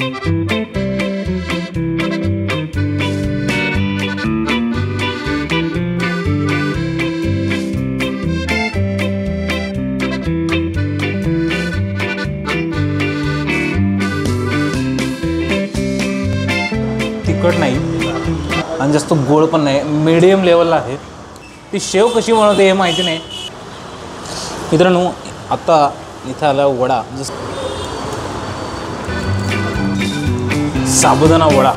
तिखट नाही आणि जास्त गोड पण नाही, मीडियम लेवलला आहे। ती शेव कशी बनवते हे माहिती नाही मित्रांनो। आता इथं आला वडा, साबुदाणा वडा।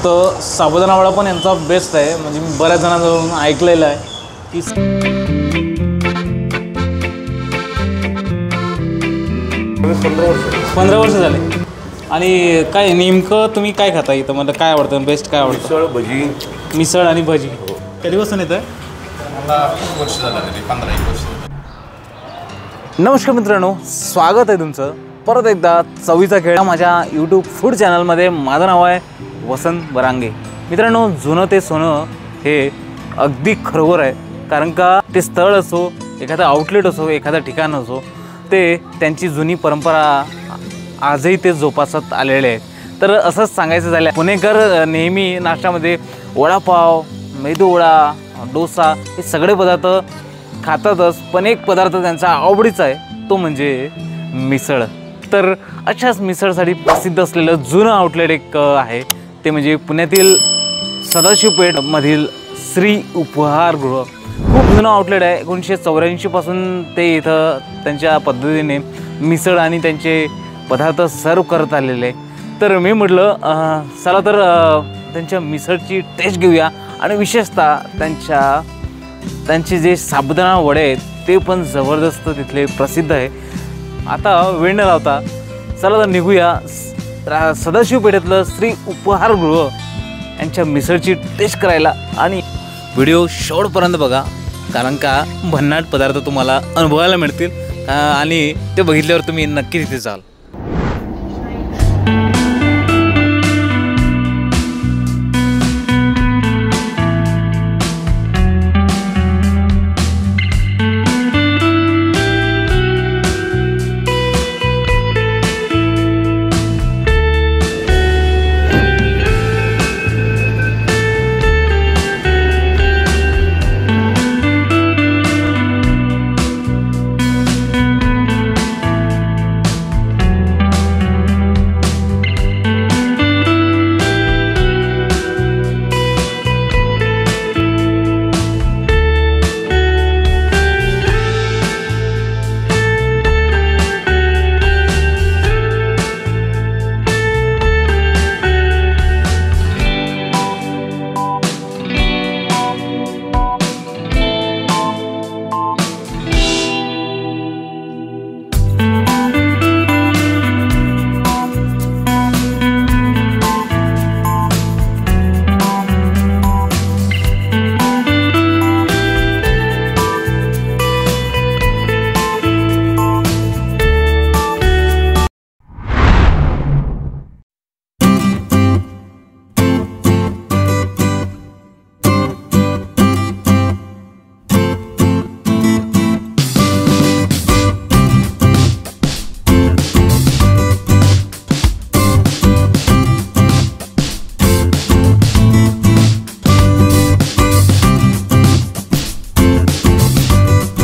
तर साबुदाणा वडा पण यांचा बेस्ट आहे, म्हणजे मी बऱ्याच जणांकडून ऐकलेलं आहे की 15 वर्ष झाले। आणि काय नेमकं तुम्ही काय खाता इथं, मला काय आवडतं, बेस्ट काय आवडतं? मिसळ भजी, मिसळ आणि भजी। कधीपासून येतं? मला वर्ष झालं, 15-1 वर्ष। नमस्कार मित्रांनो, स्वागत आहे तुमचं परत एकदा चवीचा खेळ माझ्या यूट्यूब फूड चॅनलमध्ये। माझं नाव आहे वसंत बरांगे। मित्रांनो, जुनं ते सोनं हे अगदी खरोखर आहे, कारण का ते स्थळ असो, एखादा आउटलेट असो, एखादा ठिकाण असो, ते त्यांची जुनी परंपरा आजही ते जोपासत आलेले आहेत। तर असंच सांगायचं झालं, पुणेकर नेहमी नाश्त्यामध्ये वडापाव, मेदूवडा, डोसा हे सगळे पदार्थ खातातच, पण एक पदार्थ त्यांचा आवडीचा आहे, तो म्हणजे मिसळ। तर अशाच मिसळसाठी प्रसिद्ध असलेलं जुनं आउटलेट एक आहे, ते म्हणजे पुण्यातील सदाशिवपेठमधील श्री उपहारगृह। खूप जुनं आउटलेट आहे, 1984 पासून ते इथं त्यांच्या पद्धतीने मिसळ आणि त्यांचे पदार्थ सर्व करत आलेले। तर मी म्हटलं चला तर त्यांच्या मिसळची टेस्ट घेऊया, आणि विशेषतः त्यांचे जे साबुदाणा वडे आहेत ते पण जबरदस्त तिथले प्रसिद्ध आहे। आता वेळ न लावता चला तर निघूया सदाशिव पेठेतलं श्री उपहारगृह यांच्या मिसळची टेस्ट करायला। आणि व्हिडिओ शेवटपर्यंत बघा, कारण का भन्नाट पदार्थ तुम्हाला अनुभवायला मिळतील, आणि ते बघितल्यावर तुम्ही नक्की तिथे जाल।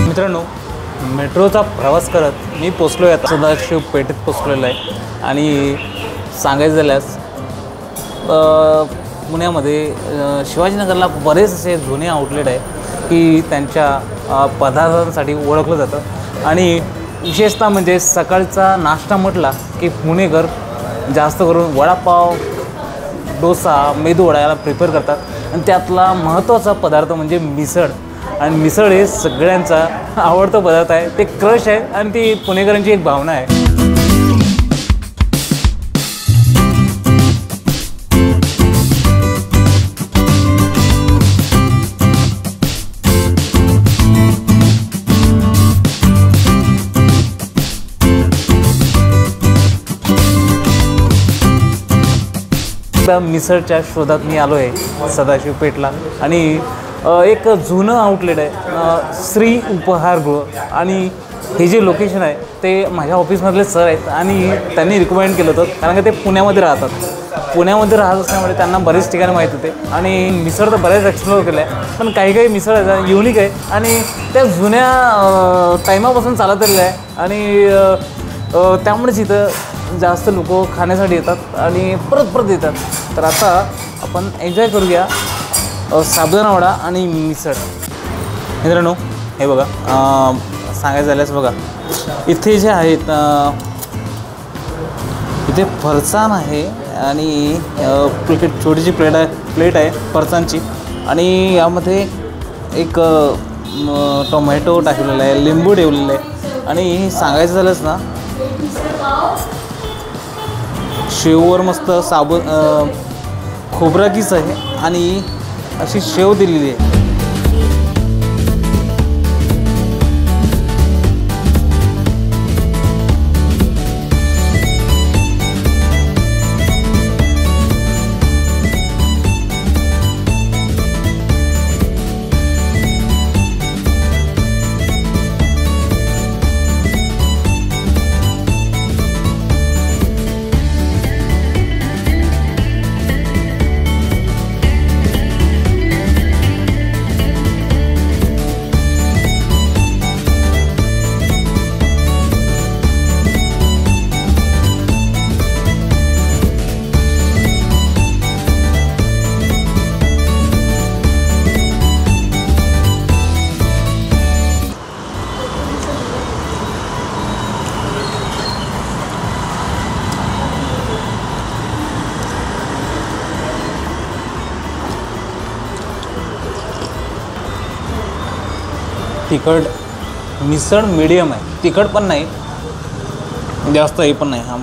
मित्रांनो, मेट्रोचा प्रवास करत मी पोचलो आहे, सदाशिव पेठेत पोचलेलो आहे। आणि सांगायचं झाल्यास पुण्यामध्ये शिवाजीनगरला बरेच असे जुने आउटलेट आहे की त्यांच्या पदार्थांसाठी ओळखलं जातं। आणि विशेषतः म्हणजे सकाळचा नाश्ता म्हटला की पुणेकर जास्त करून वडापाव, डोसा, मेदूवडा याला प्रिफर करतात, आणि त्यातला महत्त्वाचा पदार्थ म्हणजे मिसळ। आणि मिसळ हे सगळ्यांचा आवडता पदार्थ आहे, ते क्रश आहे, आणि ती पुणेकरांची एक भावना आहे। मिसळच्या शोधात मी आलो आहे सदाशिव पेठला, आणि एक जुनं आउटलेट आहे श्री उपहारगृह, आणि हे जे लोकेशन आहे ते माझ्या ऑफिसमधले सर आहेत आणि त्यांनी रिकमेंड केलं होतं, कारण का ते पुण्यामध्ये राहतात. पुण्यामध्ये राहत असल्यामुळे त्यांना बरेच ठिकाणी माहीत होते आणि मिसळ तर बरेच एक्सप्लोअर केलं आहे. पण काही काही मिसळ आहेत युनिक आहे आणि त्या जुन्या टायमापासून चालत आलेलं आहे आणि त्यामुळेच इथं जास्त लोक खाण्यासाठी येतात आणि परत परत येतात. तर आता आपण एन्जॉय करूया साबुदाणा वडा आणि मिसळ. मित्रांनो हे बघा, सांगायचं झाल्यास बघा, इथे जे आहेत इथे फरसाण आहे आणि छोटीशी प्लेट आहे फरसाणची आणि यामध्ये एक टोमॅटो टाकलेला आहे, लिंबू ठेवलेलं आहे आणि सांगायचं झालंच ना, शेववर मस्त खोबरा किस आहे आणि अशी शेव दिलेली आहे. तिखट मिसळ मीडियम आहे, तिखट पण नाही जास्त, हे पण नाही. हा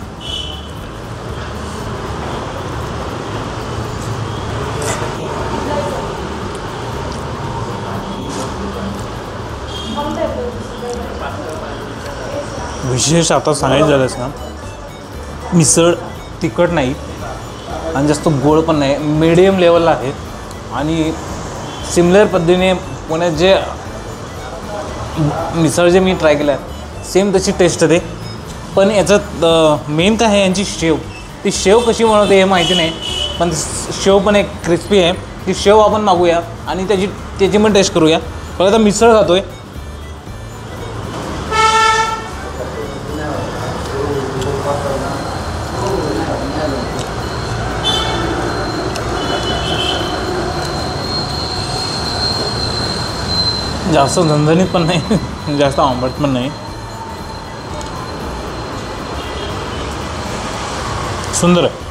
विशेष आता सांगायचं झालंच ना, मिसळ तिखट नाही आणि जास्त गोड पण नाही, मीडियम लेवलला आहे आणि सिमिलर पद्धतीने पुण्यात जे मिसळ जे मी ट्राय केलं आहे सेम तशी टेस्ट येते. पण याच्यात मेन काय आहे, यांची शेव, ती शेव कशी बनवते हे माहिती नाही, पण शेव पण एक क्रिस्पी आहे. ती शेव आपण मागूया आणि त्याची पण टेस्ट करूया. पण आता मिसळ खातोय, जास्त झणझणीत पण नाही जास्त आंबट पण नाही, सुंदर आहे.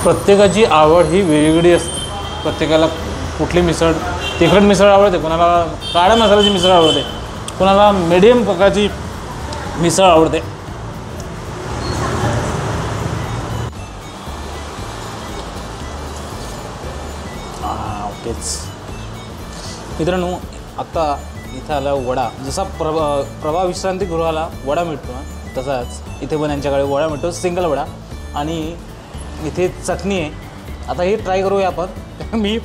प्रत्येकाची आवड ही वेगवेगळी असते. प्रत्येकाला कुठली मिसळ, तिखट मिसळ आवडते, कोणाला काळ्या मसाल्याची मिसळ आवडते, कोणाला मीडियम प्रकारची मिसळ आवडते. ओकेच मित्रांनो, आता इथं आला वडा. जसा प्रभा विश्रांतीगृहाला वडा मिळतो ना, तसाच इथे पण यांच्याकडे वडा मिळतो, सिंगल वडा आणि इथे चटणी आहे. आता हे ट्राय करूया आपण. मी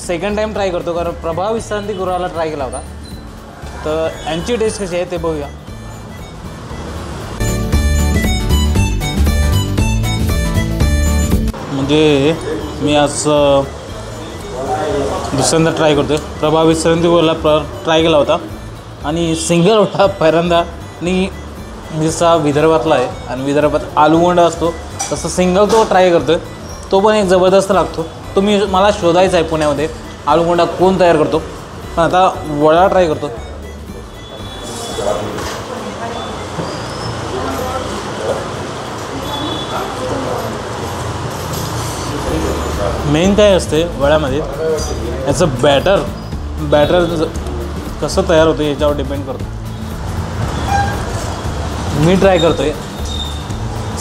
सेकंड टाईम ट्राय करतो, कारण प्रभा विश्रांतीगृहाला ट्राय केला होता. तर यांची टेस्ट कशी आहे ते बघूया. म्हणजे मी आज दुसऱ्यांदा ट्राय करतो आहे. प्रभा विश्रांतीगृहाला ट्राय केला होता आणि सिंगल वडा पहिल्यांदा. आणि जसा विदर्भातला आहे आणि विदर्भात आलूगोंडा असतो, तसं सिंगल तो ट्राय करतो आहे. तो पण एक जबरदस्त लागतो. तो मला शोधायचा आहे पुण्यामध्ये आलूगोंडा कोण तयार करतो. पण आता वडा ट्राय करतो. मेन काय असते वड्यामध्ये, याचं बॅटर कसं तयार होतं याच्यावर डिपेंड करतो. मी ट्राय करतो आहे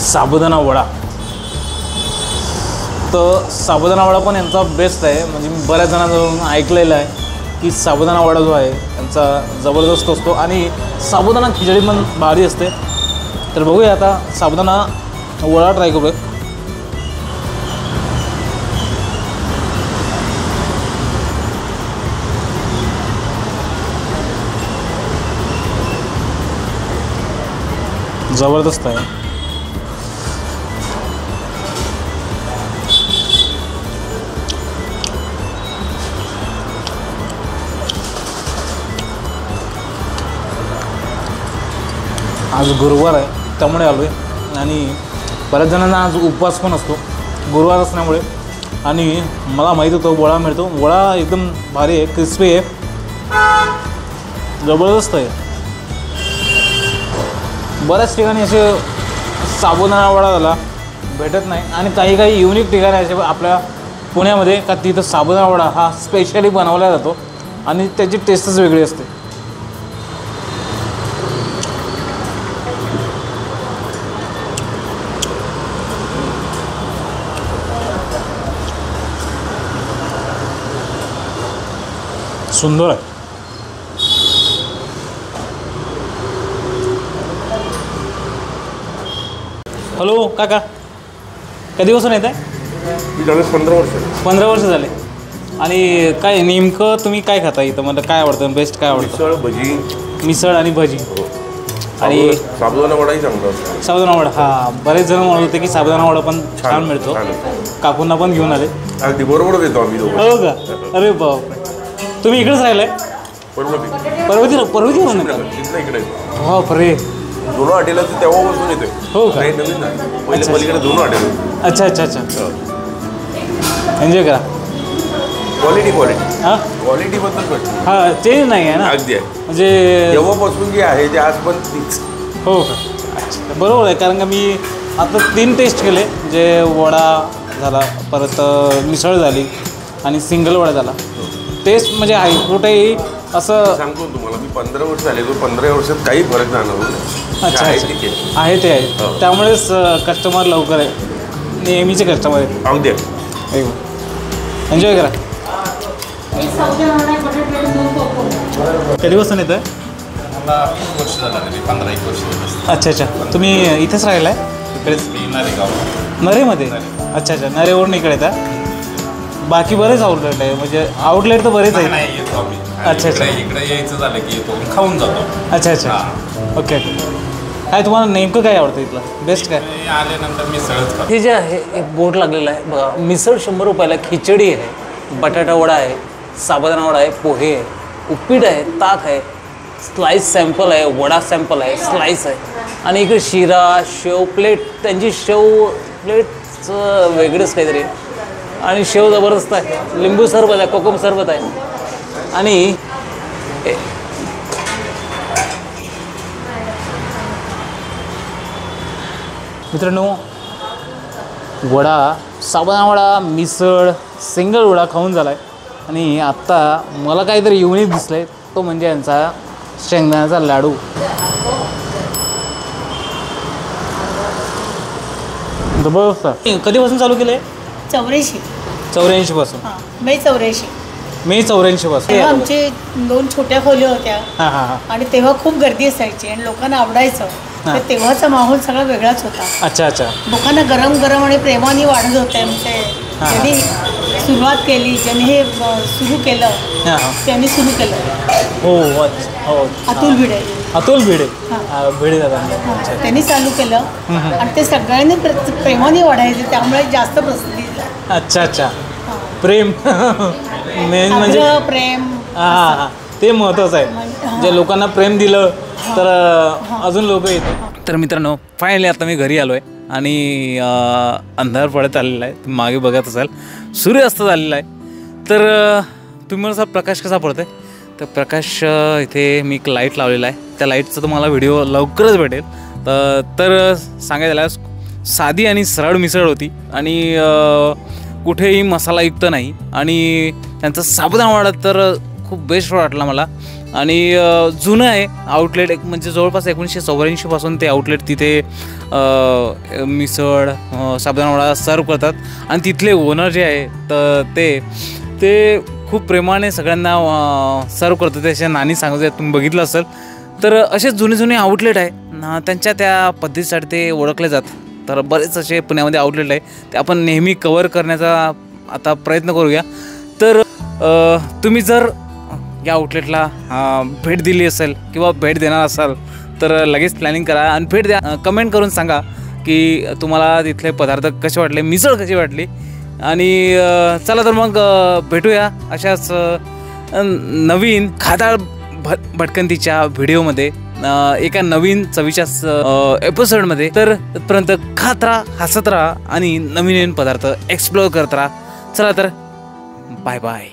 साबुदाणा वडा. तर साबुदाणा वडा पण यांचा बेस्ट आहे. म्हणजे मी बऱ्याच जणांकडून ऐकलेलं आहे की साबुदाणा वडा जो आहे यांचा जबरदस्त असतो आणि साबुदाणा खिचडी पण भारी असते. तर बघूया आता साबुदाणा वडा ट्राय करूया. जबरदस्त आहे. आज गुरुवार आहे त्यामुळे आलो आहे आणि बऱ्याच जणांना आज उपवास पण असतो गुरुवार असल्यामुळे. आणि मला माहीत होतं वडा मिळतो. वडा एकदम भारी आहे, क्रिस्पी आहे, जबरदस्त आहे. बऱ्याच ठिकाणी असे साबुदाणा वडा झाला भेटत नाही आणि काही काही युनिक ठिकाणी असे आपल्या पुण्यामध्ये का तिथं साबुदाणा वडा हा स्पेशली बनवला जातो आणि त्याची टेस्टच वेगळी असते. सुंदर आहे. हॅलो काका, कधीपासून येत आहे? 15 वर्ष झाले. आणि काय नेमकं तुम्ही काय खाता इथं? मला काय आवडतं, बेस्ट काय आवडतं? मिसळ भजी. मिसळ आणि भजी आणि साबुदाणा वडाही चांगला असतो. साबुदाणा वडा. हां, बरेच जण म्हणत होते की साबुदाणा वडा पण छान मिळतो. काकूंना पण घेऊन आले. अगदी बरोबरच येतो आम्ही दोघं. हो का? अरे बाप, तुम्ही इकडेच राहिलाय? परवतीवरून इकडे हो रे. जुनं हॉटेलाचं तेव्हापासून येतोय. हो का? काही नवीन नाही, पहिले पलीकडे जुनं हॉटेल. अच्छा अच्छा अच्छा. एन्जॉय करा. क्वालिटी हां, क्वालिटीबद्दल भेटतो. हां, चेंज नाही आहे ना. अगदी आहे. म्हणजे तेव्हापासून जे आहे ते आज पण तीच. हो का? अच्छा, बरोबर आहे. कारण का मी आता 3 टेस्ट केले, जे वडा झाला, परत मिसळ झाली आणि सिंगल वडा झाला. टेस्ट म्हणजे आहे, कुठेही असं सांगतो तुम्हाला, मी 15 वर्ष झाले, तो 15 वर्षात काही फरक जाणवला. अच्छा आहे ते आहे. त्यामुळेच कस्टमर लवकर आहे, नेहमीचे कस्टमर आहेत. अगदी एन्जॉय करा. कधीपासून येतं? मला खूप वर्ष झालं, 15-1 वर्ष. अच्छा अच्छा. तुम्ही इथेच राहिला आहे? इकडेच नरेमध्ये? अच्छा अच्छा. नरेवरून इकडे येतात. बाकी बरेच आउटलेट आहे, म्हणजे आउटलेट तर बरेच आहेत. अच्छा अच्छा. इकडे यायचं झालं की येतो, खाऊन जातो. अच्छा अच्छा. ओके. काय तुम्हाला नेमकं काय आवडतं इथलं? बेस्ट काय? आल्यानंतर मिसळच खातो. हे जे आहे एक बोर्ड लागलेला आहे बघा. मिसळ 100 रुपयाला, खिचडी आहे, बटाटा वडा आहे, साबुदाणा वडा आहे, पोहे आहे, उपीट आहे, ताक आहे, स्लाईस सॅम्पल आहे, वडा सॅम्पल आहे, स्लाईस आहे आणि इकडे शिरा, शेव प्लेट. त्यांची शेव प्लेटचं वेगळंच काहीतरी आणि शेव जबरदस्त आहे. लिंबू सरबत आहे, कोकम सरबत आहे आणि मित्रांनो वडा, साबुदाणा वडा, मिसळ, सिंगल वडा खाऊन झाला आहे आणि आत्ता मला काहीतरी युनिक दिसलं आहे, तो म्हणजे यांचा शेंगदाण्याचा लाडू. जबरदस्त. कधीपासून चालू केलं आहे? 84 पासून. मे 84. मे 84 पासून. आमचे 2 छोट्या खोल्या होत्या. हां हां हां. आणि तेव्हा खूप गर्दी असायची आणि लोकांना आवडायचं. तर तेव्हाचा माहोल सगळा वेगळाच होता. अच्छा अच्छा. लोकांना गरम गरम आणि प्रेमाने वाढत होते. म्हणजे ज्यांनी सुरुवात केली, ज्यांनी हे सुरू केलं, त्यांनी सुरू केलं. हो अच्छा. हो. अतुल भिडे. अतुल भिडे. भिडे दादा. त्यांनी चालू केलं आणि ते सगळ्यांनी प्रेमाने वाढायचे, त्यामुळे जास्त प्रसिद्धी. अच्छा अच्छा. प्रेम मेन म्हणजे प्रेम. हां हां, ते महत्त्वाचं आहे. जे लोकांना प्रेम दिलं तर अजून लोक येतात. तर मित्रांनो फायनली आता मी घरी आलो आहे आणि अंधार पडत आलेला आहे. तुम्ही मागे बघत असाल सूर्यास्त झालेला आहे. तर तुम्ही मला प्रकाश कसा पडतो आहे? तर प्रकाश इथे मी एक लाईट लावलेला आहे. त्या लाईटचा तुम्हाला व्हिडिओ लवकरच भेटेल. तर सांगायला साधी आणि सरळ मिसळ होती आणि कुठेही मसालायुक्त नाही आणि त्यांचा साबुदाणा वडा तर खूप बेस्ट वाटला मला. आणि जुनं आहे आउटलेट, एक म्हणजे जवळपास 1984 पासून ते आउटलेट तिथे मिसळ, साबुदाणा वडा सर्व करतात आणि तिथले ओनर जे आहे तर ते खूप प्रेमाने सगळ्यांना सर्व करतात. त्याच्या नानी सांगत आहेत, तुम्ही बघितलं असेल. तर असे जुने आउटलेट आहे, त्यांच्या त्या पद्धतीसाठी ते ओळखले जातात. तर बरेच असे पुण्यामध्ये आउटलेट आहे, ते आपण नेहमी कवर करण्याचा आता प्रयत्न करूया. तर तुम्ही जर या आउटलेटला भेट दिली असेल किंवा भेट देणार असाल तर लगेच प्लॅनिंग करा आणि भेट द्या. कमेंट करून सांगा की तुम्हाला तिथले पदार्थ कसे वाटले, मिसळ कशी वाटली. आणि चला तर मग भेटूया अशाच नवीन खादाळ भटकंतीच्या व्हिडिओमध्ये, एका नवीन चवीच्या एपिसोडमध्ये. तर तोपर्यंत खात राहा, हसत राहा आणि नवीन नवीन पदार्थ एक्सप्लोअर करत राहा. चला तर बाय बाय.